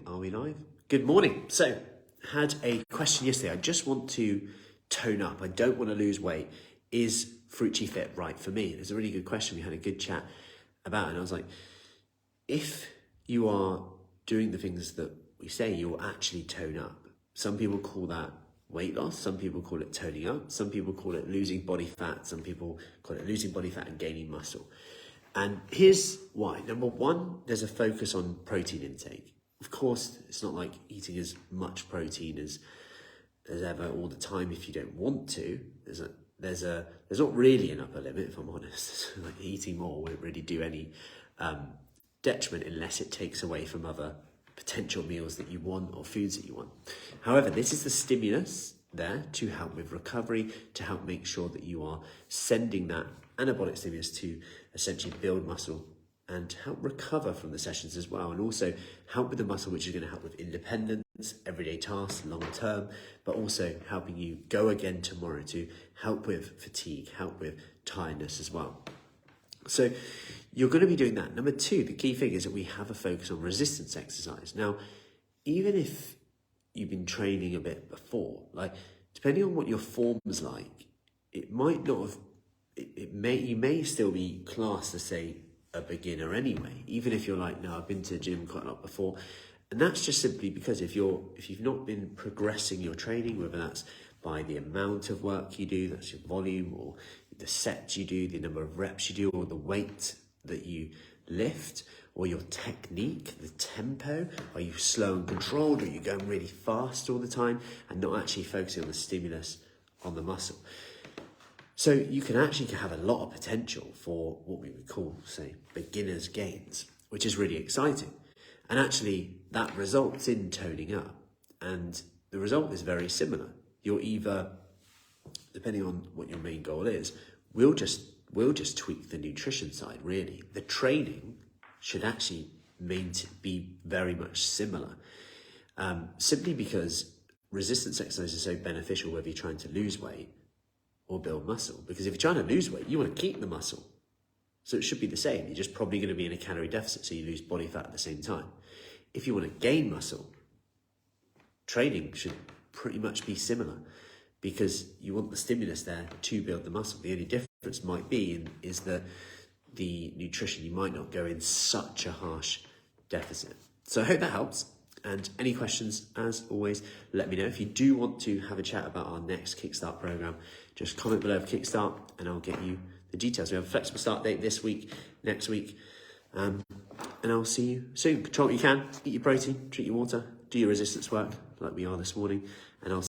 Are we live? Good morning. So, had a question yesterday. I just want to tone up. I don't want to lose weight. Is Fruci Fit right for me? It's a really good question. We had a good chat about it. And I was like, if you are doing the things that we say, you'll actually tone up. Some people call that weight loss. Some people call it toning up. Some people call it losing body fat. Some people call it losing body fat and gaining muscle. And here's why. Number one, there's a focus on protein intake. Of course, it's not like eating as much protein as ever all the time if you don't want to. There's not really an upper limit, if I'm honest. Like eating more won't really do any detriment unless it takes away from other potential meals that you want or foods that you want. However, this is the stimulus there to help with recovery, to help make sure that you are sending that anabolic stimulus to essentially build muscle and help recover from the sessions as well, and also help with the muscle, which is going to help with independence, everyday tasks, long term, but also helping you go again tomorrow to help with fatigue, help with tiredness as well. So you're going to be doing that. Number two, the key thing is that we have a focus on resistance exercise. Now, even if you've been training a bit before, like depending on what your form is like, it might not have, you may still be classed as, say, a beginner anyway, even if you're like, no, I've been to the gym quite a lot before. And that's just simply because if you've not been progressing your training, whether that's by the amount of work you do, that's your volume, or the sets you do, the number of reps you do, or the weight that you lift, or your technique, the tempo, are you slow and controlled, or are you going really fast all the time and not actually focusing on the stimulus on the muscle? So you can actually have a lot of potential for what we would call, say, beginner's gains, which is really exciting. And actually that results in toning up. And the result is very similar. You're either, depending on what your main goal is, we'll just tweak the nutrition side, really. The training should actually be very much similar. Simply because resistance exercise is so beneficial whether you're trying to lose weight or build muscle. Because if you're trying to lose weight, you want to keep the muscle. So it should be the same. You're just probably going to be in a calorie deficit, so you lose body fat at the same time. If you want to gain muscle, training should pretty much be similar because you want the stimulus there to build the muscle. The only difference might be is that the nutrition, you might not go in such a harsh deficit. So I hope that helps. And any questions, as always, let me know. If you do want to have a chat about our next Kickstart program, just comment below for Kickstart and I'll get you the details. We have a flexible start date this week, next week, and I'll see you soon. Control what you can, eat your protein, drink your water, do your resistance work like we are this morning, and I'll